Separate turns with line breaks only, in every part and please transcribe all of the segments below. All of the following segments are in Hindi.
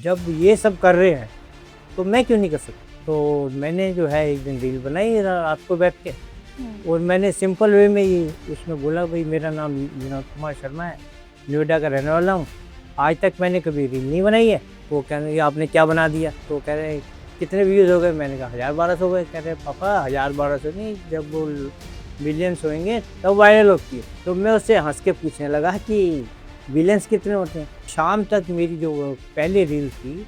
जब ये सब कर रहे हैं तो मैं क्यों नहीं कर सकता। तो मैंने जो है एक दिन रील बनाई रात को बैठ के, और मैंने सिंपल वे में ही उसमें बोला भाई मेरा नाम विनोद कुमार शर्मा है, नोएडा का रहने वाला हूँ, आज तक मैंने कभी रील नहीं बनाई है। वो कह रहे आपने क्या बना दिया, तो कह रहे कितने व्यूज़ हो गए, मैंने कहा 1000-1200 हो गए। कह रहे पापा 1000-1200 नहीं, जब वो मिलियंस होंगे तब वायरल होती है। तो मैं उससे हंस के पूछने लगा कि बिलियंस कितने होते हैं। शाम तक मेरी जो पहली रील थी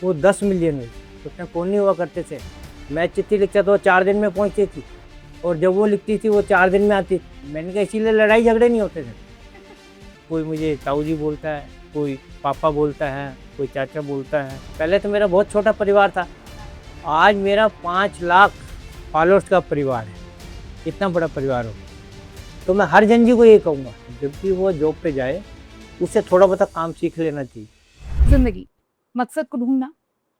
वो 10 मिलियन हुई। उसमें कौन नहीं हुआ करते थे, मैं चिट्ठी लिखता तो 4 दिन में पहुंचती थी, और जब वो लिखती थी वो 4 दिन में आती। मैंने कहा इसीलिए लड़ाई झगड़े नहीं होते थे। कोई मुझे ताऊ जी बोलता है, कोई पापा बोलता है, कोई चाचा बोलता है। पहले तो मेरा बहुत छोटा परिवार था, आज मेरा 5 लाख फॉलोअर्स का परिवार है। इतना बड़ा परिवार हो, तो मैं हर जन जी को ये कहूँगा जब भी वो जॉब पे जाए उससे थोड़ा बहुत काम सीख लेना चाहिए।
जिंदगी मकसद को ढूंढना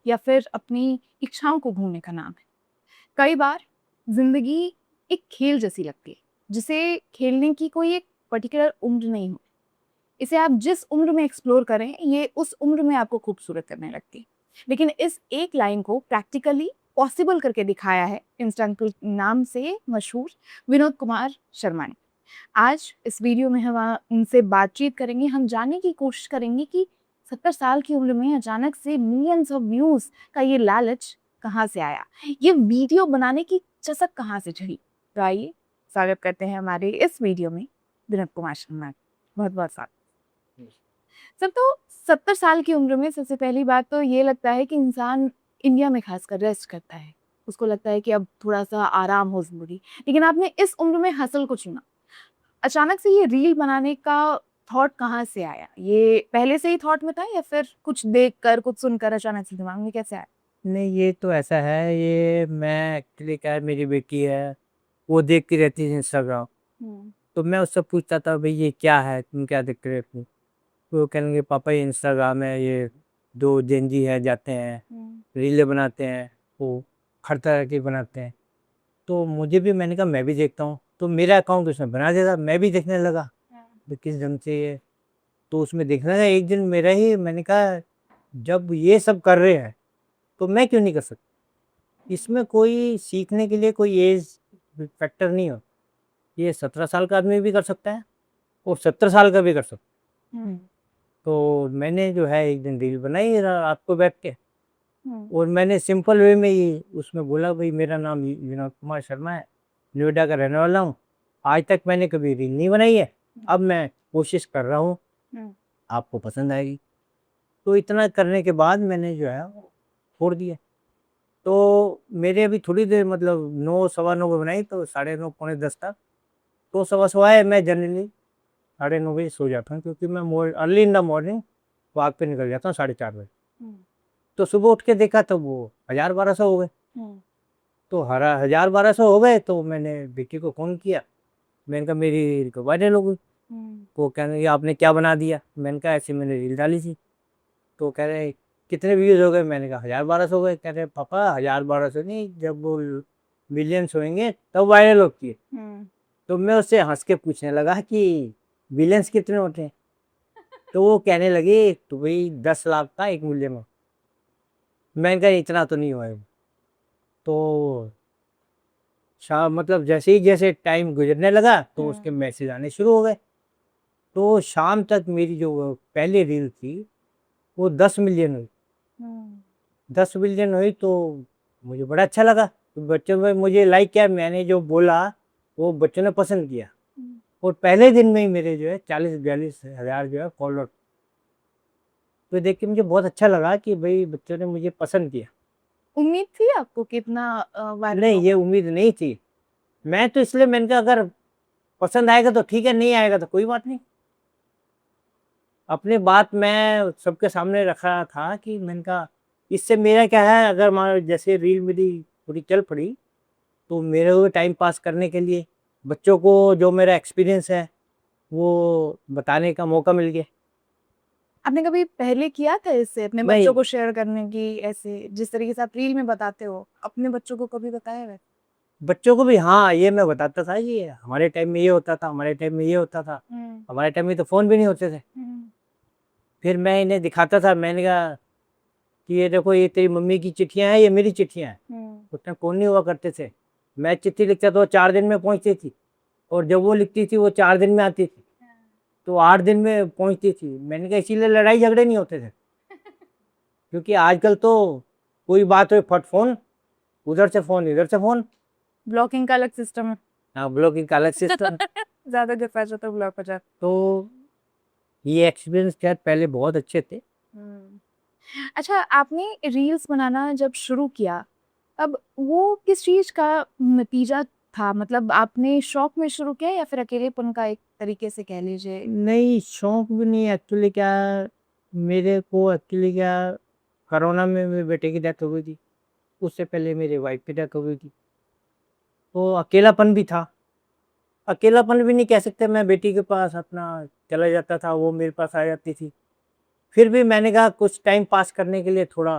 या फिर अपनी इच्छाओं को ढूंढने का नाम है। कई बार जिंदगी एक खेल जैसी लगती है जिसे खेलने की कोई एक पर्टिकुलर उम्र नहीं हो। इसे आप जिस उम्र में एक्सप्लोर करें ये उस उम्र में आपको खूबसूरत करने लगती है। लेकिन इस एक लाइन को प्रैक्टिकली पॉसिबल करके दिखाया है इंस्टेंट नाम से मशहूर विनोद कुमार शर्मा ने। आज इस वीडियो में हम उनसे बातचीत करेंगे, हम जानने की कोशिश करेंगे कि 70 साल की उम्र में अचानक से मिलियंस ऑफ व्यूज का ये लालच कहाँ से आया, ये वीडियो बनाने की चसक कहाँ से चढ़ी। तो आइए स्वागत करते हैं हमारे इस वीडियो में विनोद कुमार शर्मा। बहुत बहुत स्वागत सर। तो 70 साल की उम्र में सबसे पहली बात तो ये लगता है कि इंसान इंडिया में खासकर रेस्ट करता है, उसको लगता है कि अब थोड़ा सा आराम हो जिंदगी। लेकिन आपने इस उम्र में हसल को चुना। अचानक से ये रील बनाने का थॉट कहाँ से आया? ये पहले से ही थॉट में था या फिर कुछ देखकर, कुछ सुनकर अचानक से दिमाग में कैसे आया?
नहीं, ये तो ऐसा है, ये मैं एक्चुअली क्या है, मेरी बेटी है, वो देखती रहती है इंस्टाग्राम।
हुँ।
तो मैं उससे पूछता था भाई ये क्या है, तुम क्या देखते रहती हो? तो वो कहने लगे पापा ये इंस्टाग्राम है, ये 2 जेनजी है जाते हैं,
हुँ।
रीलें बनाते हैं, वो हर तरह की बनाते हैं। तो मुझे भी, मैंने कहा मैं भी देखता हूँ, तो मेरा अकाउंट उसने बना दिया था, मैं भी देखने लगा
हाँ।
भी किस ढंग से ये। तो उसमें देखने लगा, एक दिन मेरा ही, मैंने कहा जब ये सब कर रहे हैं तो मैं क्यों नहीं कर सकता। इसमें कोई सीखने के लिए कोई एज फैक्टर नहीं हो, ये 17 साल का आदमी भी कर सकता है और 70 साल का भी कर सकता
हुँ।
है। तो मैंने जो है एक दिन रील बनाई रात को बैठ के,
हुँ।
और मैंने सिंपल वे में ही उसमें बोला भाई मेरा नाम विनोद कुमार शर्मा है, नोएडा का रहने वाला हूँ, आज तक मैंने कभी रील नहीं बनाई है, अब मैं कोशिश कर रहा हूँ,
हुँ।
आपको पसंद आएगी। तो इतना करने के बाद मैंने जो है वो छोड़ दिया। तो मेरे अभी थोड़ी देर, मतलब 9 सवा 9 पे बनाई तो 9:30 पौने 10 तक, तो सवा सवा है, मैं जनरली 9:30 बजे सो जाता हूँ, क्योंकि मैं early in the morning walk पे निकल जाता हूँ 4:30 बजे।
हुँ।
तो सुबह उठ के देखा तो वो 1000-1200 हो गए।
हुँ।
तो 1000-1200 हो गए तो मैंने बेटी को फ़ोन किया, मैंने कहा मेरी रील तो वायरल हो गई।
हुँ।
वो कह रही आपने क्या बना दिया? मैंने कहा ऐसे मैंने रील डाली थी। तो कह रहे कितने व्यूज़ हो गए? मैंने कहा 1000-1200 हो गए। कह रहे पापा 1000-1200 नहीं, जब वो मिलियंस होंगे तब वायरल होती है।
हुँ।
तो मैं उससे हंस के पूछने लगा कि बिलियंस कितने होते हैं? तो वो कहने लगी तो भाई 10 लाख का 1 मिलियन हो। मैंने कहा इतना तो नहीं होएगा। तो मतलब जैसे ही जैसे टाइम गुजरने लगा तो
हुँ।
उसके मैसेज आने शुरू हो गए। तो शाम तक मेरी जो पहली रील थी वो 10 मिलियन हुई।
हुँ।
10 मिलियन हुई तो मुझे बड़ा अच्छा लगा। तो बच्चों में मुझे लाइक किया, मैंने जो बोला वो बच्चों ने पसंद किया,
हुँ।
और पहले दिन में ही मेरे जो है 40-42 हज़ार जो है फॉलोअर। तो देख के मुझे बहुत अच्छा लगा कि भाई बच्चों ने मुझे पसंद किया।
उम्मीद थी आपको कि इतना वायरल
नहीं, ये
होगा?
उम्मीद नहीं थी। मैं तो इसलिए मैंने कहा अगर पसंद आएगा तो ठीक है, नहीं आएगा तो कोई बात नहीं। अपनी बात मैं सबके सामने रखा था कि मैंने कहा इससे मेरा क्या है, अगर मान लो जैसे रील मेरी थोड़ी चल पड़ी तो मेरे को टाइम पास करने के लिए बच्चों को जो मेरा एक्सपीरियंस है वो बताने का मौका मिल गया।
आपने कभी पहले किया था इससे अपने
मैं
बच्चों को शेयर करने की, ऐसे जिस तरीके से आप रील में बताते हो, अपने बच्चों को कभी बताया है?
बच्चों को भी, हाँ, ये मैं बताता था कि हमारे टाइम में ये होता था, हमारे टाइम में ये होता था।
हुँ।
हमारे टाइम में तो फ़ोन भी नहीं होते थे।
हुँ।
फिर मैं इन्हें दिखाता था, मैंने कहा कि ये देखो ये तेरी मम्मी की चिट्ठियाँ हैं, ये मेरी चिट्ठियाँ हैं। उतने फ़ोन नहीं हुआ करते थे। मैं चिट्ठी लिखता तो 4 दिन में पहुँचती थी, और जब वो लिखती थी वो 4 दिन में आती थी, तो 8 दिन में पहुँचती थी। मैंने कहा इसीलिए लड़ाई झगड़े नहीं होते थे, क्योंकि आजकल तो कोई बात हो फट फ़ोन, उधर से फ़ोन, इधर से फ़ोन।
ब्लॉकिंग का अलग सिस्टम है।
हाँ, ब्लॉकिंग का अलग सिस्टम।
ज़्यादा गुस्सा जो तो ब्लॉक हो जाता।
तो ये एक्सपीरियंस खैर पहले बहुत अच्छे थे।
अच्छा, आपने रील्स बनाना जब शुरू किया, अब वो किस चीज़ का नतीजा था? मतलब आपने शौक में शुरू किया या फिर अकेलेपन का एक तरीके से कह लीजिए?
नहीं, शौक भी नहीं, एक्चुअली क्या, मेरे को एक्चुअली क्या, कोरोना में मेरे बेटे की डेथ हो गई थी। उससे पहले मेरी वाइफ की डेथ हो गई थी। तो अकेलापन भी था। अकेलापन भी नहीं कह सकते, मैं बेटी के पास अपना चला जाता था, वो मेरे पास आ जाती थी। फिर भी मैंने कहा कुछ टाइम पास करने के लिए थोड़ा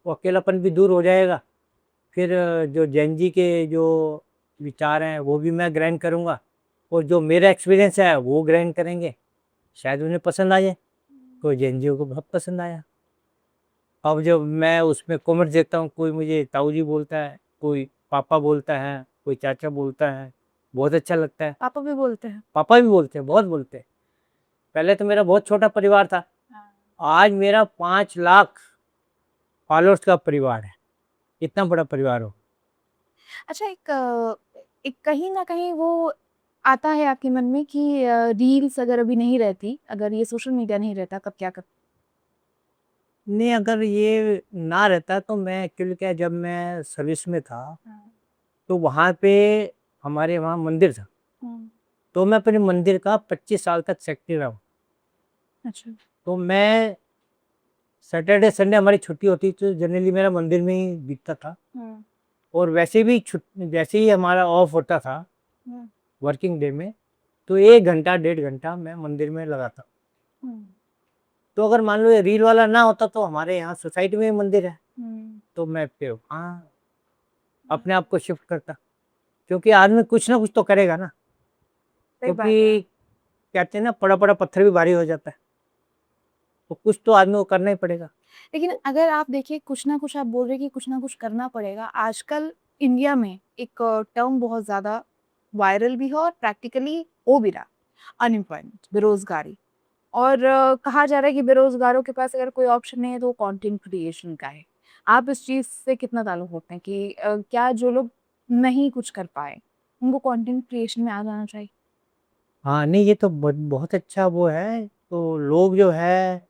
वो अकेलापन भी दूर हो जाएगा। फिर जो जेन जी के जो विचार हैं वो भी मैं ग्रहण करूँगा, और जो मेरा एक्सपीरियंस है वो ग्रहण करेंगे, शायद उन्हें पसंद आ जाए। तो जेन जी को बहुत पसंद आया। अब जब मैं उसमें कमेंट देखता हूँ, कोई मुझे ताऊ जी बोलता है, कोई पापा बोलता है, कोई चाचा बोलता है, बहुत अच्छा लगता है।
पापा भी बोलते हैं?
पापा भी बोलते हैं, बहुत बोलते हैं। पहले तो मेरा बहुत छोटा परिवार था, आज मेरा 5 लाख फॉलोअर्स का परिवार है। इतना बड़ा परिवार हो।
अच्छा, एक कहीं न कहीं वो आता है आपके मन में कि रील्स अगर अभी नहीं रहती, अगर ये सोशल मीडिया नहीं रहता, कब क्या
नहीं, अगर ये ना रहता तो मैं एक्चुअली क्या, जब मैं सर्विस में था तो वहाँ पे हमारे वहाँ मंदिर था, तो मैं अपने मंदिर का 25 साल तक सेक्रेटरी रहा हूँ।
अच्छा।
तो मैं सैटरडे संडे हमारी छुट्टी होती तो जनरली मेरा मंदिर में ही बीतता था। और वैसे भी जैसे ही हमारा ऑफ होता था वर्किंग डे में, तो 1 घंटा 1.5 घंटा मैं मंदिर में लगाता। तो अगर मान लो ये रील वाला ना होता तो हमारे यहाँ सोसाइटी में ही मंदिर है, तो मैं फिर हाँ अपने आप को शिफ्ट करता, क्योंकि आदमी कुछ ना कुछ तो करेगा ना,
सही बात है।
क्योंकि कहते हैं ना पड़ा पड़ा पत्थर भी भारी हो जाता है, तो कुछ तो आदमी को करना ही पड़ेगा।
लेकिन अगर आप देखिए, कुछ ना कुछ आप बोल रहे हैं कि कुछ ना कुछ करना पड़ेगा। आजकल इंडिया में एक टर्म बहुत ज़्यादा वायरल भी है और प्रैक्टिकली हो भी रहा, अनएम्प्लॉयमेंट, बेरोज़गारी। और कहा जा रहा है कि बेरोज़गारों के पास अगर कोई ऑप्शन नहीं है तो वो कंटेंट क्रिएशन का है। आप इस चीज़ से कितना ताल्लुक़ रखते हैं कि क्या जो लोग नहीं कुछ कर पाए, उनको कंटेंट क्रिएशन में आ जाना चाहिए?
हाँ, नहीं ये तो बहुत अच्छा वो है, तो लोग जो है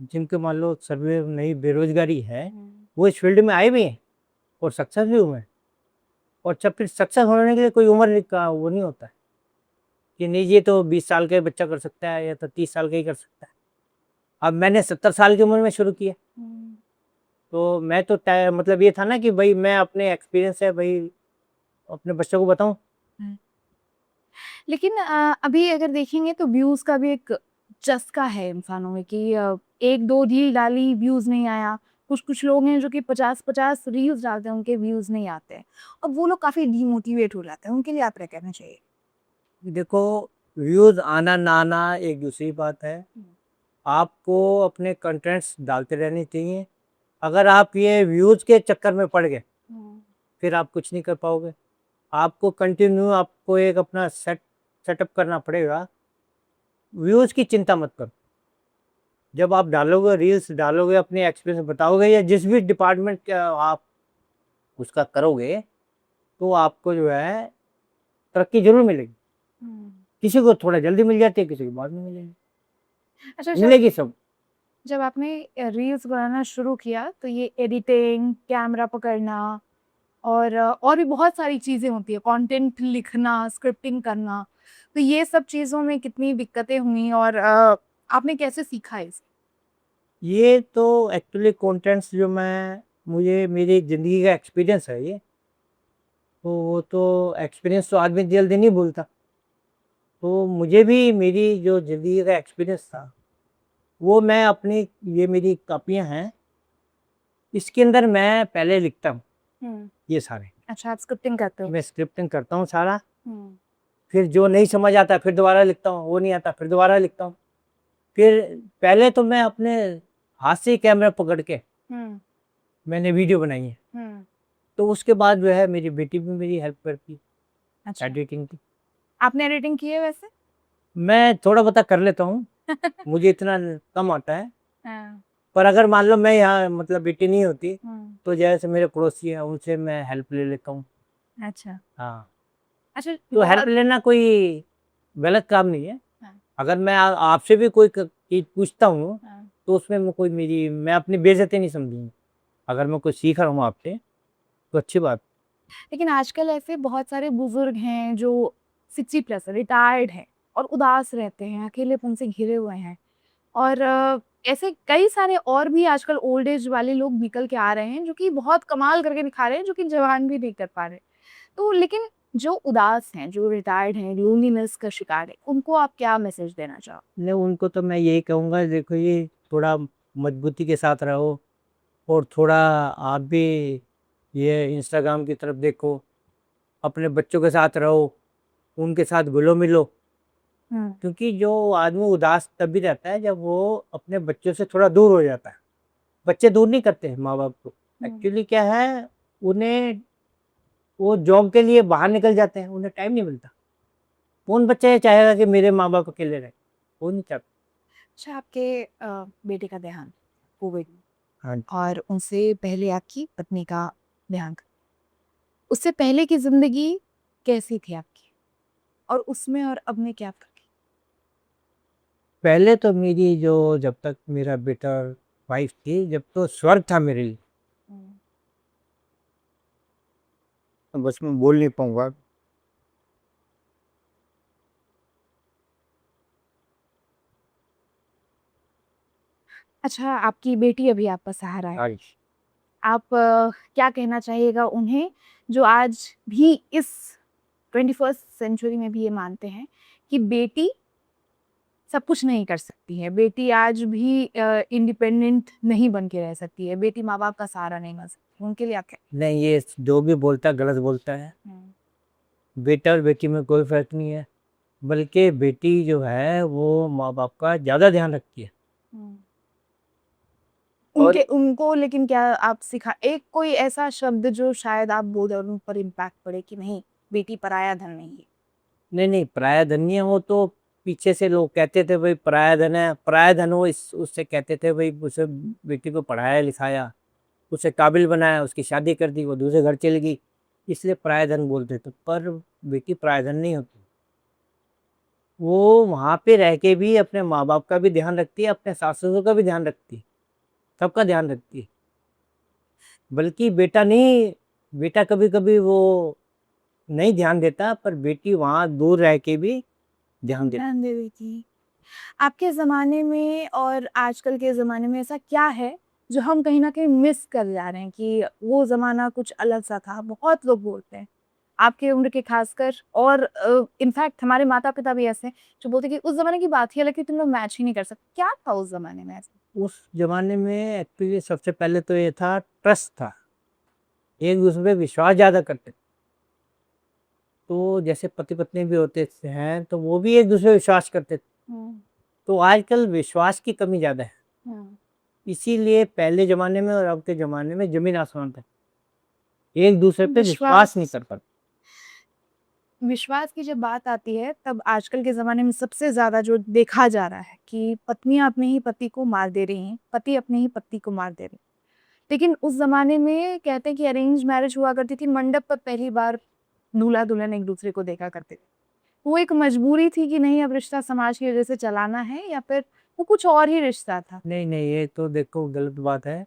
जिनके मान लो सर्वे नहीं बेरोजगारी है, वो इस फील्ड में आए भी हैं और सक्सेस भी हुए हैं। और जब फिर सक्सेस होने के लिए कोई उम्र का वो नहीं होता है कि नहीं ये तो 20 साल का ही बच्चा कर सकता है या तो 30 साल का ही कर सकता है। अब मैंने 70 साल की उम्र में शुरू किया, तो मैं तो मतलब ये था ना कि भाई मैं अपने एक्सपीरियंस है भाई अपने बच्चों को बताऊं।
लेकिन अभी अगर देखेंगे तो व्यूज़ का भी एक चस्का है इंसानों में कि 1-2 रील डाली, व्यूज़ नहीं आया। कुछ-कुछ लोग हैं जो कि 50-50 रील्स डालते हैं, उनके व्यूज़ नहीं आते हैं। अब वो लोग काफ़ी डिमोटिवेट हो जाते हैं, उनके लिए आप क्या कहना चाहिए?
देखो, व्यूज आना ना आना एक दूसरी बात है। आपको अपने कंटेंट्स डालते रहने चाहिए। अगर आप ये व्यूज के चक्कर में पड़ गए फिर आप कुछ नहीं कर पाओगे। आपको कंटिन्यू आपको एक अपना सेटअप करना पड़ेगा। व्यूज की चिंता मत करो। जब आप डालोगे रील्स डालोगे अपने एक्सपीरियंस बताओगे या जिस भी डिपार्टमेंट का आप उसका करोगे, तो आपको जो है तरक्की जरूर मिलेगी। किसी को थोड़ा जल्दी मिल जाती है, किसी को बाद में मिलेगी,
अच्छा,
मिलेगी सब।
जब आपने रील्स बनाना शुरू किया तो ये एडिटिंग, कैमरा पकड़ना और भी बहुत सारी चीज़ें होती हैं, कंटेंट लिखना, स्क्रिप्टिंग करना, तो ये सब चीज़ों में कितनी दिक्कतें हुई और आपने कैसे सीखा इसे?
ये तो एक्चुअली कंटेंट्स जो मैं मुझे मेरी ज़िंदगी का एक्सपीरियंस है ये, तो वो तो एक्सपीरियंस तो आदमी जल्दी नहीं भूलता। तो मुझे भी मेरी जो ज़िंदगी का एक्सपीरियंस था वो मैं अपनी ये मेरी कापियाँ हैं, इसके अंदर मैं पहले लिखता हूँ ये सारे।
अच्छा, आप स्क्रिप्टिंग करते हो?
मैं स्क्रिप्टिंग करता हूँ सारा,
हुँ।
फिर जो नहीं समझ आता फिर दोबारा लिखता हूँ, वो नहीं आता फिर दोबारा लिखता हूँ। फिर पहले तो मैं अपने हाथ से कैमरा पकड़ के
हम्म
मैंने वीडियो बनाई है।
हम्म
तो उसके बाद जो है मेरी बेटी भी मेरी हेल्प करती है
अच्छा,
एडिटिंग की।
आपने एडिटिंग की है वैसे?
मैं थोड़ा बहुत कर लेता हूँ, मुझे इतना कम आता है।
हाँ,
पर अगर मान लो मैं यहाँ मतलब बेटी नहीं होती
हम्म,
तो जैसे मेरे पड़ोसी हैं उनसे मैं हेल्प ले लेता हूँ।
अच्छा
हाँ,
अच्छा
तो हेल्प
बहुत
लेना कोई गलत काम नहीं है।
हाँ,
अगर मैं आपसे भी कोई चीज पूछता हूँ
हाँ।
तो उसमें मैं अपनी बेइज्जती नहीं समझूंगा। अगर मैं कुछ सीख रहा हूँ आपसे तो अच्छी बात।
लेकिन आजकल ऐसे बहुत सारे बुजुर्ग हैं जो 60+ रिटायर्ड हैं और उदास रहते हैं, अकेलेपन से घिरे हुए हैं। और ऐसे कई सारे और भी आजकल ओल्ड एज वाले लोग निकल के आ रहे हैं जो कि बहुत कमाल करके दिखा रहे हैं, जो कि जवान भी नहीं कर पा रहे। तो लेकिन जो उदास हैं, जो रिटायर्ड हैं, लोनलीनेस का शिकार है, उनको आप क्या मैसेज देना चाहो?
नहीं, उनको तो मैं यही कहूँगा, देखो ये थोड़ा मजबूती के साथ रहो और थोड़ा आप भी ये इंस्टाग्राम की तरफ देखो, अपने बच्चों के साथ रहो, उनके साथ घुलो मिलो।
हुँ,
क्योंकि जो आदमी उदास तभी रहता है जब वो अपने बच्चों से थोड़ा दूर हो जाता है। बच्चे दूर नहीं करते हैं माँ बाप को।
हुँ।
एक्चुअली क्या है, उन्हें वो जॉब के लिए बाहर निकल जाते हैं, उन्हें टाइम नहीं मिलता। कौन बच्चा ये चाहेगा कि मेरे माँ बाप अकेले रहे? कोई नहीं चाहता।
अच्छा आपके बेटे का देहांत कोविड में
हाँ,
और उनसे पहले आपकी पत्नी का देहांत। उससे पहले की ज़िंदगी कैसी थी आपकी? और उसमें और अब में क्या फ़र्क है?
पहले तो मेरी जो जब तक मेरा बेटा वाइफ थी, जब तो स्वर्ग था मेरे लिए।
हुँ।
बस मैं बोल नहीं पाऊंगा।
अच्छा आपकी बेटी अभी आपका सहारा है।
आयुष,
आप क्या कहना चाहिएगा उन्हें जो आज भी इस 21st सेंचुरी में भी ये मानते हैं कि बेटी सब कुछ नहीं कर सकती है, बेटी आज भी इंडिपेंडेंट नहीं बन के रह सकती है, बेटी माँ-बाप का सहारा नहीं बन सकती, उनके लिए आप क्या?
नहीं, ये जो भी बोलता है गलत बोलता है।
हुँ,
बेटा और बेटी में कोई फर्क नहीं है, बल्कि बेटी जो है वो माँ बाप का ज़्यादा ध्यान रखती है।
हुँ।
और
उनके उनको लेकिन क्या आप सिखा एक कोई ऐसा शब्द जो शायद आप बोले और उन पर इम्पैक्ट पड़े कि नहीं, बेटी पराया धन नहीं है।
नहीं नहीं, पराया धन नहीं है वो तो। पीछे से लोग कहते थे भाई पराया धन है, पराया धन वो इस उससे कहते थे भाई उसे बेटी को पढ़ाया लिखाया, उसे काबिल बनाया, उसकी शादी कर दी, वो दूसरे घर चली गई, इसलिए पराया धन बोलते थे। पर बेटी पराया धन नहीं होती। वो वहाँ पे रह के भी अपने माँ बाप का भी ध्यान रखती है, अपने सास ससुर का भी ध्यान रखती है, सबका ध्यान रखती है। बल्कि बेटा नहीं, बेटा कभी कभी वो नहीं ध्यान देता, पर बेटी वहाँ दूर रह के भी ध्यान देती।
ध्यान दे देती। आपके ज़माने में और आजकल के ज़माने में ऐसा क्या है, जो हम कहीं न कहीं मिस कर जा रहे हैं कि वो ज़माना कुछ अलग-सा था? बहुत लोग बोलते हैं, आपकी उम्र के ख़ासकर और इनफैक्ट हमारे माता-पिता भी ऐसे हैं, जो बोलते हैं कि उस ज़माने की बात ही अलग थी, तुम लोग मैच ही नहीं कर सकते। क्या था उस ज़माने में ऐसा?
उस जमाने में एक्चुअली सबसे पहले तो ये था, ट्रस्ट था, एक दूसरे पे विश्वास ज़्यादा करते थे। तो जैसे पति पत्नी भी होते हैं तो वो भी एक दूसरे पे विश्वास करते थे।
हुँ,
तो आजकल विश्वास की कमी ज़्यादा है,
हुँ।
इसीलिए पहले ज़माने में और अब के ज़माने में ज़मीन आसमान था। एक दूसरे पे विश्वास नहीं
विश्वास
कर पाते।
विश्वास की जब बात आती है तब आजकल के ज़माने में सबसे ज़्यादा जो देखा जा रहा है कि पत्नियाँ अपने ही पति को मार दे रही हैं, पति अपने ही पत्नी को मार दे रहे हैं। लेकिन उस ज़माने में कहते हैं कि अरेंज मैरिज हुआ करती थी, मंडप पर पहली बार दूल्हा-दुल्हन एक-दूसरे को देखा करते थे। वो एक मजबूरी थी कि नहीं अब रिश्ता समाज की वजह से चलाना है या फिर वो कुछ और ही रिश्ता था?
नहीं नहीं, ये तो देखो गलत बात है।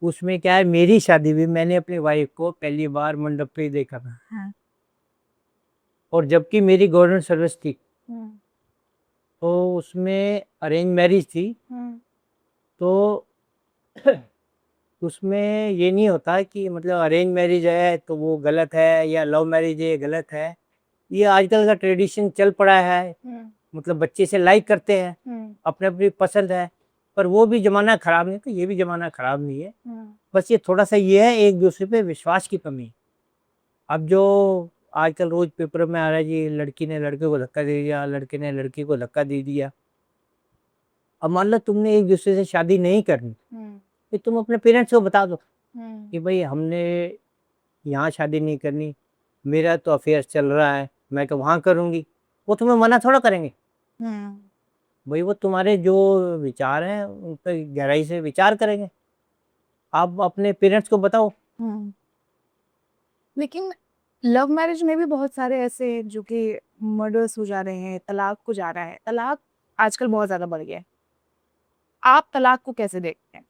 उसमें क्या है, मेरी शादी भी मैंने अपनी वाइफ को पहली बार मंडप पे ही देखा था।
हाँ।
और जबकि मेरी गवर्नमेंट सर्विस थी,
हुँ,
तो उसमें अरेंज मैरिज थी।
हुँ।
तो उसमें ये नहीं होता कि मतलब अरेंज मैरिज है तो वो गलत है या लव मैरिज है ये गलत है। ये आजकल का ट्रेडिशन चल पड़ा है।
हुँ,
मतलब बच्चे इसे लाइक करते हैं,
हुँ,
अपने अपनी पसंद है। पर वो भी ज़माना ख़राब नहीं, तो ये भी ज़माना ख़राब नहीं है।
हुँ।
बस ये थोड़ा-सा ये है, एक दूसरे पे विश्वास की कमी है। अब जो आजकल रोज़ पेपर में आ रहा है जी, लड़की ने लड़के को धक्का दे दिया, लड़के ने लड़की को धक्का दे दिया। अब मान लो तुमने एक दूसरे से शादी नहीं करनी, तो तुम अपने पेरेंट्स को बता दो कि भाई हमने यहाँ शादी नहीं करनी, मेरा तो अफेयर चल रहा है, मैं तो वहाँ करूँगी। वो तुम्हें मना थोड़ा करेंगे। भाई वो तुम्हारे जो विचार हैं उन पर गहराई से विचार करेंगे। आप अपने पेरेंट्स को बताओ।
लेकिन लव मैरिज में भी बहुत सारे ऐसे जो कि मर्डर्स हो जा रहे हैं, तलाक को जा रहा है। तलाक आजकल बहुत ज्यादा बढ़ गया है। आप तलाक को कैसे देखते हैं?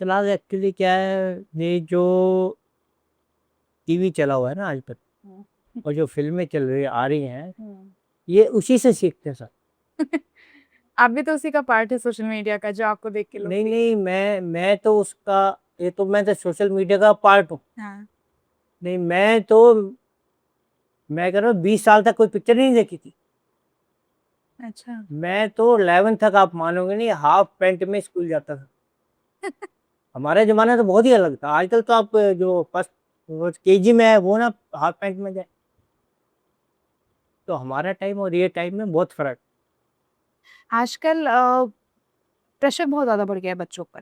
तलाक एक्चुअली क्या है, ये जो टीवी चला हुआ है ना आजकल, और जो फिल्में चल रही आ रही हैं, ये उसी से सीखते हैं सब।
आप भी तो उसी का पार्ट है सोशल मीडिया का, जो आपको देख के लोग
नहीं नहीं, मैं तो उसका, ये तो मैं तो सोशल मीडिया का पार्ट हूँ।
हाँ।
नहीं, मैं कह रहा हूँ 20 साल तक कोई पिक्चर नहीं देखी थी।
अच्छा।
मैं तो 11 तक, आप मानोगे नहीं, हाफ पैंट में स्कूल जाता था। हमारा जमाना तो बहुत ही अलग था। आजकल तो आप जो फर्स्ट केजी में है वो ना हाफ पैंट में जाए। तो हमारा टाइम और ये टाइम में बहुत फर्क।
आजकल प्रेशर बहुत ज्यादा बढ़ गया है बच्चों पर,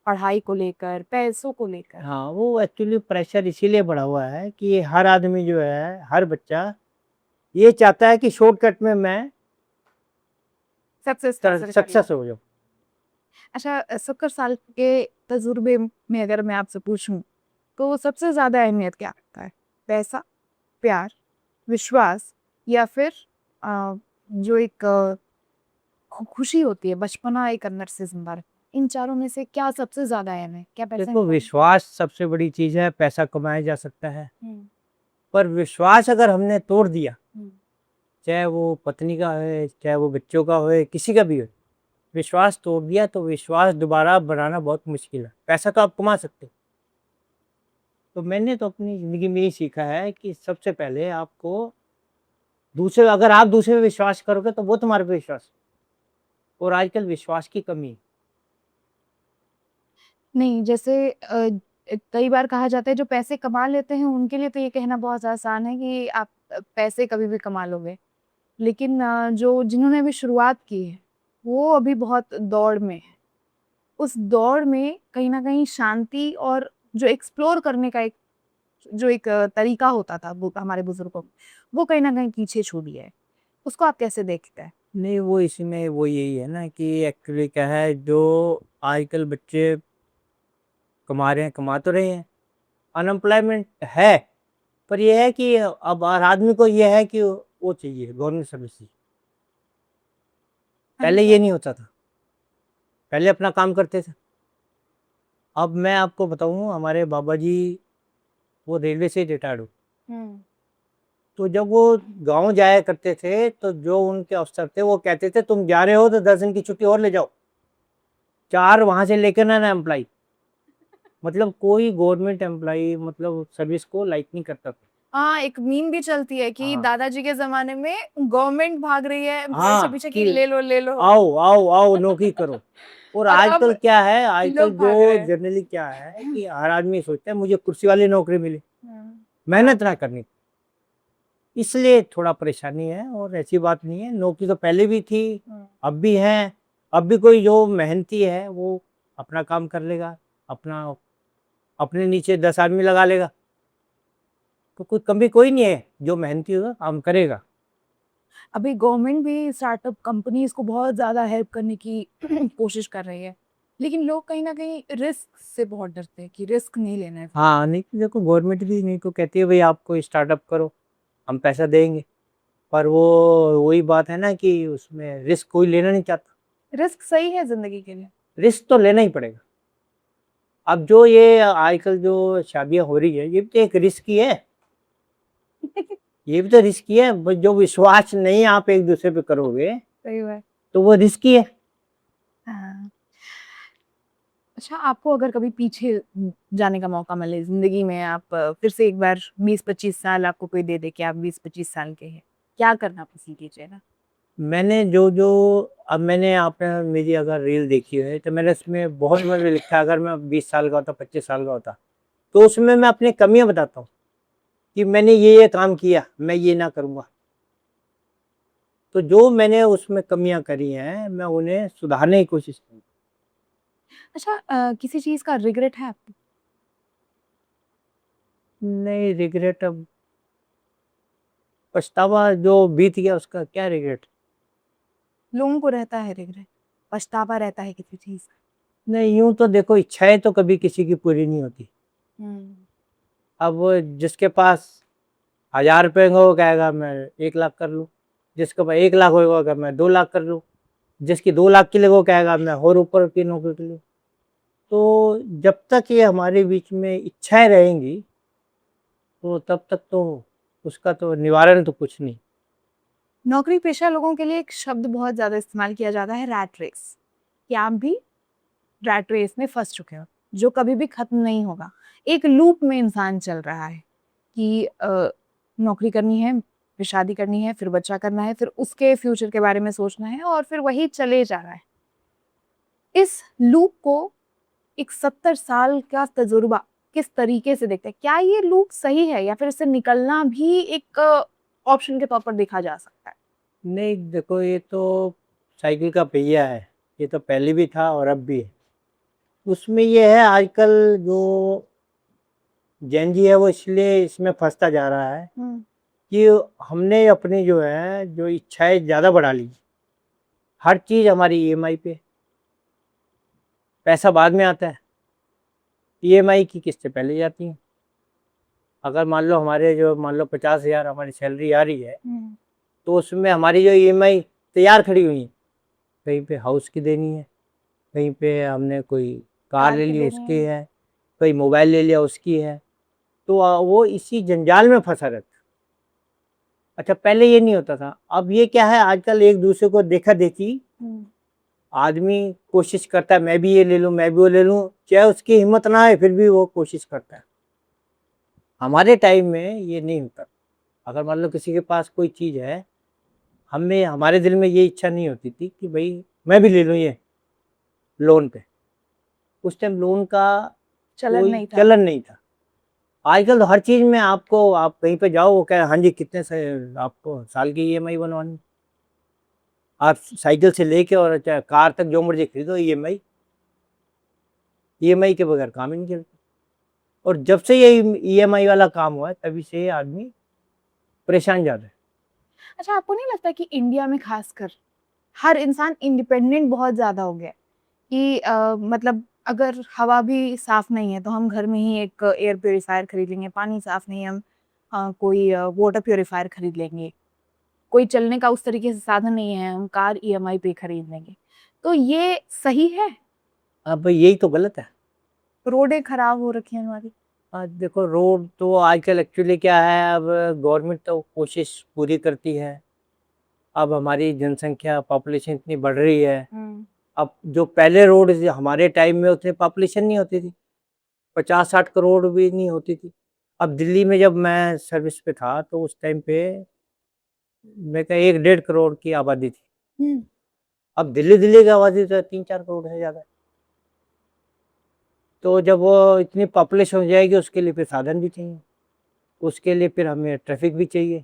पढ़ाई को लेकर, पैसों को लेकर।
हाँ, वो एक्चुअली प्रेशर इसीलिए बढ़ा हुआ है कि हर आदमी जो है, हर बच्चा ये चाहता है कि शॉर्टकट में मैं सक्सेस हो जाऊँ।
अच्छा, 70 साल के तजुर्बे में अगर मैं आपसे पूछूं तो सबसे ज्यादा अहमियत क्या रखता है? पैसा, प्यार, विश्वास, या फिर जो एक खुशी होती है, बचपना एक अंदर से जिंदा रखना? इन चारों में से क्या सबसे ज्यादा अहम है? क्या पैसा
देखो,
important
विश्वास सबसे बड़ी चीज़ है। पैसा कमाया जा सकता है,
है?
पर विश्वास अगर हमने तोड़ दिया,
हम्म।
चाहे वो पत्नी का है, चाहे वो बच्चों का हो, किसी का भी हो, विश्वास तोड़ दिया तो विश्वास दोबारा बनाना बहुत मुश्किल है। पैसा तो आप कमा सकते हो। तो मैंने तो अपनी ज़िंदगी में यही सीखा है कि सबसे पहले आपको अगर आप दूसरे पे विश्वास करोगे तो वो तुम्हारे पे विश्वास, और आजकल विश्वास की कमी है।
नहीं, जैसे कई बार कहा जाता है जो पैसे कमा लेते हैं उनके लिए तो ये कहना बहुत आसान है कि आप पैसे कभी भी कमा लोगे। लेकिन जो जिन्होंने अभी शुरुआत की है, वो अभी बहुत दौड़ में है। उस दौड़ में कहीं न कहीं शांति और जो एक्सप्लोर करने का एक तरीका होता था वो हमारे बुजुर्गों में, वो कहीं न कहीं पीछे छूट गया है। उसको आप कैसे देखते हैं?
नहीं, वो इसमें वो यही है ना कि एक्चुअली क्या है, जो आजकल बच्चे कमा रहे हैं, कमा तो रहे हैं, अनएम्प्लॉयमेंट है, पर ये है कि अब हर आदमी को ये है कि वो चाहिए गवर्नमेंट सर्विस चाहिए। पहले ये नहीं होता था, पहले अपना काम करते थे। अब मैं आपको बताऊं, हमारे बाबा जी वो रेलवे से रिटायर्ड हो, तो जब वो गांव जाया करते थे तो जो उनके अफसर थे वो कहते थे तुम जा रहे हो तो 10 दिन की छुट्टी और ले जाओ, 4 वहां से लेकर ना एम्प्लॉय। मतलब कोई गवर्नमेंट एम्प्लॉय मतलब सर्विस को लाइक नहीं करता था।
हाँ, एक मीम भी चलती है कि
हाँ।
दादाजी के ज़माने में गवर्नमेंट भाग रही है
हाँ,
पीछे-पीछे कि
कि
ले लो।
आओ आओ आओ नौकरी करो। और
और अब
आजकल क्या है, आजकल
लोग भाग रहे
जो
हैं।
जनरली क्या है कि हर आदमी सोचता है मुझे कुर्सी वाली नौकरी मिले,
हाँ।
मेहनत ना करनी, इसलिए थोड़ा परेशानी है। और ऐसी बात नहीं है, नौकरी तो पहले भी थी, अब भी है। अब भी कोई जो मेहनती है वो अपना काम कर लेगा, अपना अपने नीचे 10 आदमी लगा लेगा, तो कोई कमी कोई नहीं है। जो मेहनती होगा काम करेगा।
अभी गवर्नमेंट भी स्टार्टअप कंपनीज को बहुत ज़्यादा हेल्प करने की कोशिश कर रही है, लेकिन लोग कहीं न कहीं रिस्क से बहुत डरते हैं कि रिस्क नहीं लेना है।
हाँ, नहीं तो देखो, गवर्नमेंट भी नहीं को कहती है भाई आप कोई स्टार्टअप करो, हम पैसा देंगे, पर वो वही बात है ना कि उसमें रिस्क कोई लेना नहीं चाहता।
रिस्क सही है ज़िंदगी के लिए।
रिस्क तो लेना ही पड़ेगा। अब जो ये आजकल जो शादियां हो रही है, ये भी तो एक रिस्क ही है। ये भी तो रिस्क ही है। जो विश्वास नहीं आप एक दूसरे पे करोगे
सही बात।
तो वो रिस्क ही है।
हाँ। अच्छा, आपको अगर कभी पीछे जाने का मौका मिले ज़िंदगी में, आप फिर से एक बार 20-25 साल आपको कोई दे कि आप 20-25 साल के हैं, क्या करना पसंद कीजिएगा?
मैंने जो अब मैंने आपने मेरी अगर रील देखी है तो मैंने उसमें बहुत बार लिखा, अगर मैं 20 साल का होता, 25 साल का होता, तो उसमें मैं अपनी कमियां बताता हूँ कि मैंने ये काम किया, मैं ये ना करूँगा। तो जो मैंने उसमें कमियां करी हैं मैं उन्हें सुधारने की कोशिश की।
अच्छा, किसी चीज़ का रिग्रेट है आपको?
नहीं रिग्रेट, अब पछतावा जो बीत गया उसका क्या रिग्रेट।
लोगों को रहता है रिग्रेट, पछतावा रहता है किसी चीज़ का।
नहीं यूं तो देखो, इच्छाएं तो कभी किसी की पूरी नहीं होती।
हुँ।
अब वो जिसके पास 1000 रुपये होंगे वो कहेगा मैं 1 लाख कर लूँ, जिसके पास 1 लाख होगा कहेगा मैं 2 लाख कर लूँ, जिसकी 2 लाख की लगे वो कहेगा मैं और ऊपर की नौकरी कर लूँ। तो जब तक ये हमारे बीच में इच्छाएं रहेंगी तो तब तक तो उसका तो निवारण तो कुछ नहीं।
नौकरी पेशा लोगों के लिए एक शब्द बहुत ज़्यादा इस्तेमाल किया जाता है, रैट रेस। कि आप भी रैट रेस में फँस चुके हो, जो कभी भी खत्म नहीं होगा। एक लूप में इंसान चल रहा है कि नौकरी करनी है, फिर शादी करनी है, फिर बच्चा करना है, फिर उसके फ्यूचर के बारे में सोचना है और फिर वही चले जा रहा है। इस लूप को एक 70 साल का तजुर्बा किस तरीके से देखते हैं? क्या ये लूप सही है या फिर इससे निकलना भी एक ऑप्शन के तौर पर देखा जा सकता है?
नहीं देखो, ये तो साइकिल का पहिया है, ये तो पहले भी था और अब भी है। उसमें ये है आजकल जो जेन जी है वो इसलिए इसमें फंसता जा रहा है
हुँ।
कि हमने अपनी जो है जो इच्छाएं ज़्यादा बढ़ा ली। हर चीज़ हमारी ईएमआई पे, पैसा बाद में आता है, ईएमआई की किस्तें पहले जाती हैं। अगर मान लो हमारे जो मान लो 50,000 हमारी सैलरी आ रही है
हुँ।
तो उसमें हमारी जो ईएमआई तैयार खड़ी हुई है, कहीं पे हाउस की देनी है, कहीं पे हमने कोई कार
कार
ले
की
ली
देनी
उसकी
है।
है, कोई मोबाइल ले लिया उसकी है। तो वो इसी जंजाल में फंसा रहता है। अच्छा पहले ये नहीं होता था, अब ये क्या है आजकल एक दूसरे को देखा देखी
हुँ।
आदमी कोशिश करता है मैं भी ये ले लूँ मैं भी वो ले लूँ, चाहे उसकी हिम्मत ना है फिर भी वो कोशिश करता है। हमारे टाइम में ये नहीं होता। अगर मान लो किसी के पास कोई चीज़ है, हमें हमारे दिल में ये इच्छा नहीं होती थी कि भाई मैं भी ले लूँ ये लोन पे। उस टाइम लोन का
चलन
कोई
नहीं था।
चलन नहीं था। आजकल तो हर चीज़ में आपको, आप कहीं पे जाओ वो कहे हाँ जी कितने से आपको साल की ईएमआई बनवानी। आप साइकिल से लेके और चाहे कार तक जो मर्जी खरीदो ईएमआई, ईएमआई के बगैर काम ही नहीं चलता। और जब से ये ईएमआई वाला काम हुआ है तभी से ये आदमी परेशान ज़्यादा है।
अच्छा, आपको नहीं लगता कि इंडिया में खासकर हर इंसान इंडिपेंडेंट बहुत ज़्यादा हो गया है? कि मतलब अगर हवा भी साफ़ नहीं है तो हम घर में ही एक एयर प्यूरीफायर खरीद लेंगे, पानी साफ़ नहीं है हम कोई वाटर प्यूरीफायर खरीद लेंगे। कोई चलने का उस तरीके से साधन नहीं है, हम कार ईएमआई पे खरीद लेंगे। तो ये सही है?
अब यही तो गलत है।
रोडें खराब हो रखी हैं हमारी।
देखो रोड तो आजकल एक्चुअली क्या है, अब गवर्नमेंट तो कोशिश पूरी करती है। अब हमारी जनसंख्या पॉपुलेशन इतनी बढ़ रही है।
हुँ।
अब जो पहले रोड हमारे टाइम में उतनी पॉपुलेशन नहीं होती थी, 50-60 करोड़ भी नहीं होती थी। अब दिल्ली में जब मैं सर्विस पे था तो उस टाइम पे मैं क्या 1-1.5 करोड़ की आबादी थी।
हुँ।
अब दिल्ली दिल्ली की आबादी तो 3-4 करोड़ है ज़्यादा। तो जब वो इतनी पॉपुलेशन हो जाएगी उसके लिए फिर साधन भी चाहिए, उसके लिए फिर हमें ट्रैफिक भी चाहिए।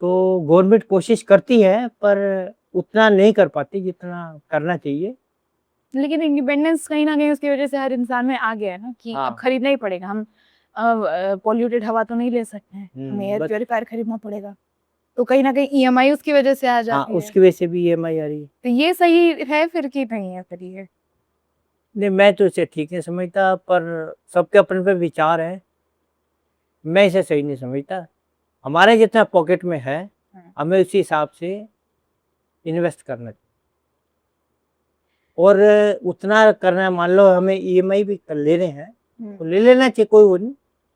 तो गवर्नमेंट कोशिश करती है पर उतना नहीं कर पाती जितना करना चाहिए।
लेकिन इंडिपेंडेंस कहीं न कहीं उसकी वज़ह से हर इंसान में आ गया है ना कि अब
हाँ।
खरीदना ही पड़ेगा। हम पॉल्यूटेड हवा तो नहीं ले सकते हैं, हमें एयर
बस
प्यूरीफायर खरीदना पड़ेगा। तो कहीं न कहीं ईएमआई उसकी वज़ह से आ
हाँ,
जाती है।
उसकी वजह से भी ईएमआई आ रही है।
तो ये सही है फिर कि नहीं है फिर ये?
नहीं मैं तो इसे ठीक नहीं समझता, पर सबके अपने-अपने विचार हैं। मैं इसे सही नहीं समझता। हमारे जितना पॉकेट में है,
हुँ।
हमें उसी हिसाब से इन्वेस्ट करना चाहिए। और उतना करना है, मान लो हमें ईएमआई भी कर ले रहे हैं,
हुँ।
तो ले लेना चाहिए कोई वो नहीं,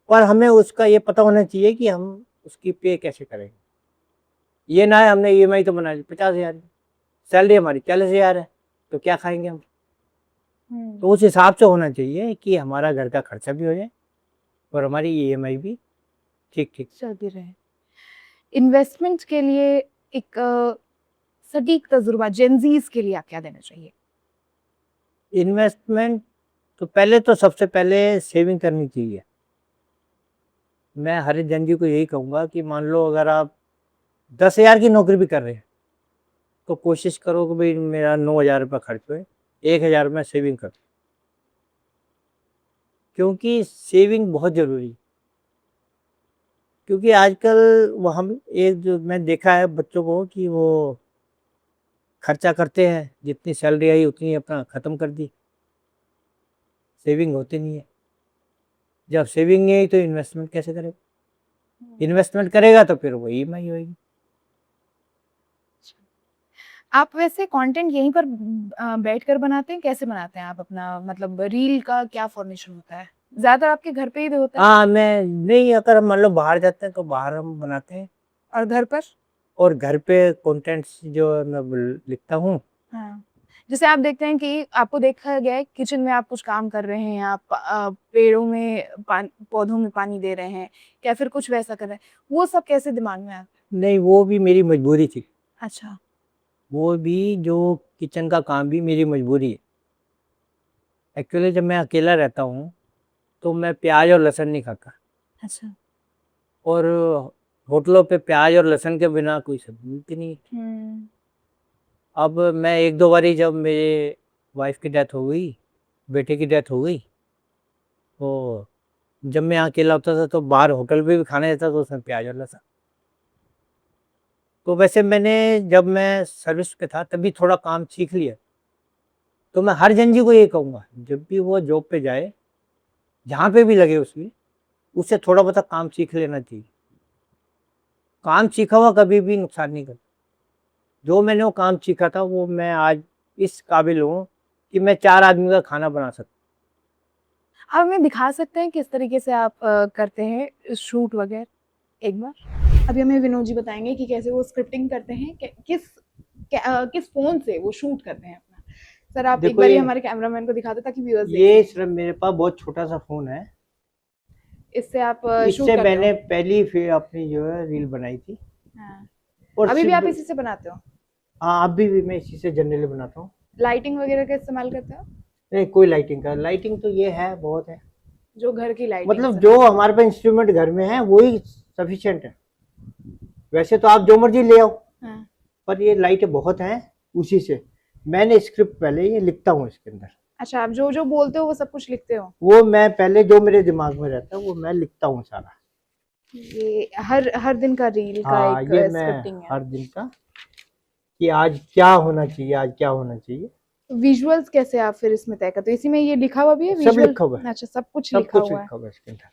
पर हमें उसका ये पता होना चाहिए कि हम उसकी पे कैसे करेंगे। ये ना है हमने ईएमआई तो बना ली 50,000 की, सैलरी हमारी 40,000 है, तो क्या खाएँगे हम? तो
हुँ।
उस हिसाब से होना चाहिए कि हमारा घर का खर्चा भी हो जाए और हमारी ईएमआई भी ठीक-ठीक।
चल भी रहे। इन्वेस्टमेंट के लिए एक सटीक तजुर्बा जेन ज़ीज़ के लिए आप क्या देना चाहिए?
इन्वेस्टमेंट तो पहले तो सबसे पहले सेविंग करनी चाहिए। मैं हर एक जन जी को यही कहूँगा कि मान लो अगर आप 10,000 की नौकरी भी कर रहे हैं, तो कोशिश करो कि भाई मेरा 9,000 रुपये खर्च हुए, 1,000 मैं सेविंग कर, क्योंकि सेविंग बहुत ज़रूरी है। क्योंकि आजकल वो हम एक जो मैं देखा है बच्चों को कि वो खर्चा करते हैं, जितनी सैलरी आई उतनी अपना ख़त्म कर दी, सेविंग होती नहीं है। जब सेविंग नहीं आई तो इन्वेस्टमेंट कैसे करेगा? इन्वेस्टमेंट करेगा तो फिर वो ईएमआई होएगी।
आप वैसे कंटेंट यहीं पर बैठकर बनाते हैं? कैसे बनाते हैं आप अपना, मतलब रील का क्या फॉर्मेशन होता है? ज़्यादातर आपके घर पे ही होता है?
हाँ, मैं नहीं, अगर हम मान लो बाहर जाते हैं तो बाहर हम बनाते हैं,
और घर पर?
और घर पे कंटेंट्स जो है मैं लिखता हूँ।
हाँ। जैसे आप देखते हैं कि आपको देखा गया है किचन में आप कुछ काम कर रहे हैं, आप पेड़ों में पौधों में पानी दे रहे हैं या फिर कुछ वैसा कर रहे हैं, वो सब कैसे दिमाग में आता है?
नहीं, वो भी मेरी मजबूरी थी।
अच्छा।
वो भी जो किचन का काम भी मेरी मजबूरी है। एक्चुअली जब मैं अकेला रहता हूँ तो मैं प्याज और लहसुन नहीं खाता,
अच्छा।
और होटलों पे प्याज और लहसुन के बिना कोई सब्जी मिलती नहीं है। अब मैं 1-2 बारी जब मेरे वाइफ की डेथ हो गई, बेटे की डेथ हो गई, तो जब मैं यहाँ अकेला होता था तो बाहर होटल पे भी खाना जाता तो उसमें प्याज और लहसुन। तो वैसे मैंने जब मैं सर्विस पे था तभी थोड़ा काम सीख लिया। तो मैं हर जन जी को ये कहूँगा, जब भी वो जॉब पे जाए, जहाँ पे भी लगे उसकी, उससे थोड़ा बहुत काम सीख लेना चाहिए। काम सीखा हुआ कभी भी नुकसान नहीं करता। जो मैंने वो काम सीखा था वो मैं आज इस काबिल हूँ कि मैं 4 आदमी का खाना बना सकता।
आप हमें दिखा सकते हैं किस तरीके से आप करते हैं शूट वगैरह एक बार? अभी हमें विनोद जी बताएंगे कि कैसे वो स्क्रिप्टिंग करते हैं, किस फ़ोन से वो शूट करते हैं अपना। सर आप एक
देखो
बार
ये
हमारे कैमरामैन को दिखा दो ताकि व्यूअर्स देख
ये
सकें।
सिर्फ मेरे पास बहुत छोटा सा फ़ोन है।
इससे आप शूट
इससे
करते हो?
मैंने पहली फिर अपनी जो है रील बनाई थी।
हाँ।
और
अभी भी
सिर्फ
आप इसी से बनाते हो?
हाँ, अभी भी मैं इसी से जनरली बनाता हूँ।
लाइटिंग वगैरह का इस्तेमाल करते हो?
नहीं, कोई लाइटिंग तो ये है, बहुत है।
जो घर की लाइटिंग
मतलब
से
जो
है।
हमारे पास इंस्ट्रूमेंट घर में है वही सफिशिएंट है। वैसे तो आप जो मर्जी ले आओ,
हाँ।
पर ये लाइटें बहुत हैं, उसी से मैंने स्क्रिप्ट पहले ये लिखता हूँ इसके अंदर।
अच्छा, आप जो-जो बोलते हो वो सब कुछ लिखते हो?
वो मैं पहले जो मेरे दिमाग में रहता है वो मैं लिखता हूँ सारा।
ये हर हर दिन का रील का
हाँ,
एक
ये मैं
स्क्रिप्टिंग है।
हर दिन का कि आज क्या होना चाहिए, आज क्या होना चाहिए,
विजुअल्स कैसे आप फिर इसमें तय करते हो? इसी में ये लिखा हुआ भी है
सब
विजुअल?
लिखा हुआ है।
अच्छा, सब कुछ
सब
लिखा
कुछ
हुआ है।
लिखा हुआ है इसके अंदर।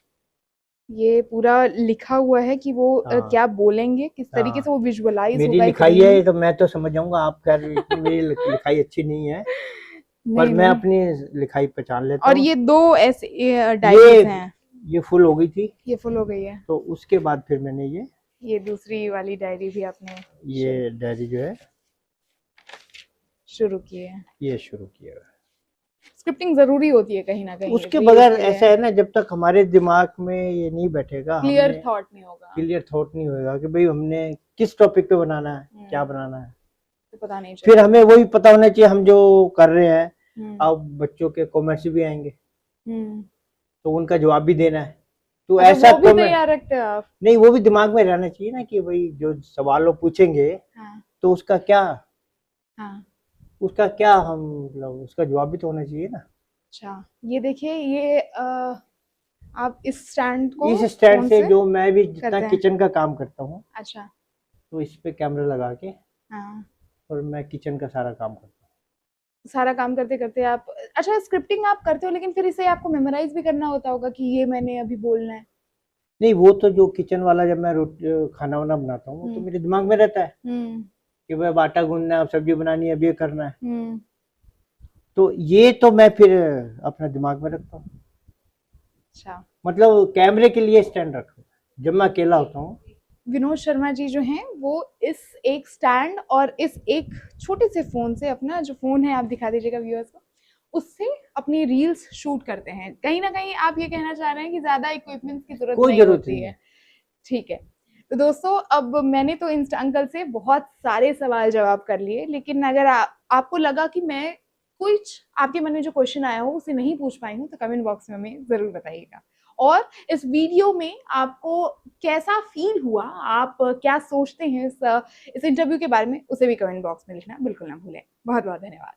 ये पूरा लिखा हुआ है कि वो
हाँ,
क्या बोलेंगे, किस तरीके से
हाँ,
वो विजुअलाइज़
मेरी
होगा एक
लिखाई
रील।
है तो मैं तो समझ जाऊंगा, आप कह रही इतनी मेरी लिखाई अच्छी नहीं है, पर
नहीं,
मैं
नहीं।
अपनी लिखाई पहचान लेता
और
हूँ।
ये 2 ऐसे
ये
डायरीज़ हैं।
ये फुल हो गई थी,
ये फुल हो गई है।
तो उसके बाद फिर मैंने
ये दूसरी वाली डायरी भी आपने
ये डायरी जो है
शुरू की है।
ये शुरू किया है।
स्क्रिप्टिंग ज़रूरी होती है कहीं न कहीं
उसके
रील्स
बगैर
के लिए।
ऐसा है ना, जब तक हमारे दिमाग में ये नहीं बैठेगा,
क्लियर
हमने
थॉट नहीं होगा।
क्लियर थॉट नहीं होगा कि भाई हमने किस टॉपिक पे बनाना है, क्या
हुँ,
बनाना है।
तो पता नहीं
फिर
चलेगा।
हमें वही पता होना चाहिए हम जो कर रहे हैं।
हुँ,
अब बच्चों के कमेंट्स भी आएंगे
हुँ।
तो उनका जवाब भी देना है, तो
अच्छा,
ऐसा
वो भी
कमेंट
तैयार रखते हो आप?
नहीं, वो भी दिमाग में रहना चाहिए ना कि भाई जो सवाल वो पूछेंगे
हाँ,
तो
हाँ।
उसका क्या हम मतलब उसका जवाब भी तो होना चाहिए ना।
अच्छा, ये देखिए ये आप इस स्टैंड को
इस स्टैंड
फ़ोन
से
से
जो मैं भी जितना
करते हैं?
किचन का काम करता हूँ,
अच्छा,
तो इस पे कैमरा लगा के
हाँ।
और मैं किचन का सारा काम करता हूँ।
सारा काम करते-करते आप अच्छा स्क्रिप्टिंग आप करते हो लेकिन फिर इसे आपको मेमोराइज़ भी करना होता होगा कि ये मैंने अभी बोलना है।
नहीं, वो तो जो किचन वाला जब मैं खाना वाना बनाता हूँ वो तो
हुँ,
मेरे दिमाग में रहता है
हुँ,
कि भाई अब आटा गूंदना है, अब सब्जी बनानी है, अब ये करना है।
हुँ।
तो ये तो मैं फिर अपना दिमाग में रखता हूँ।
अच्छा।
मतलब कैमरे के लिए स्टैंड रखता हूँ जब मैं अकेला होता हूँ।
विनोद शर्मा जी जो हैं वो इस एक स्टैंड और इस एक छोटे से फ़ोन से अपना जो फ़ोन है आप दिखा दीजिएगा व्यूअर्स को, उससे अपनी रील्स शूट करते हैं। कहीं न कहीं आप ये कहना चाह रहे हैं कि ज़्यादा इक्विपमेंट्स की ज़रूरत
कोई
नहीं
जरूरत
होती
नहीं
है।
है।
ठीक है। तो दोस्तों अब मैंने तो इंस्टा अंकल से बहुत सारे सवाल जवाब कर लिए, लेकिन अगर आपको लगा कि मैं कुछ आपके मन में जो क्वेश्चन आया हो उसे नहीं पूछ पाई हूँ तो कमेंट बॉक्स में हमें ज़रूर बताइएगा। और इस वीडियो में आपको कैसा फील हुआ, आप क्या सोचते हैं इस इंटरव्यू के बारे में, उसे भी कमेंट बॉक्स में लिखना बिल्कुल ना भूलें। बहुत बहुत धन्यवाद।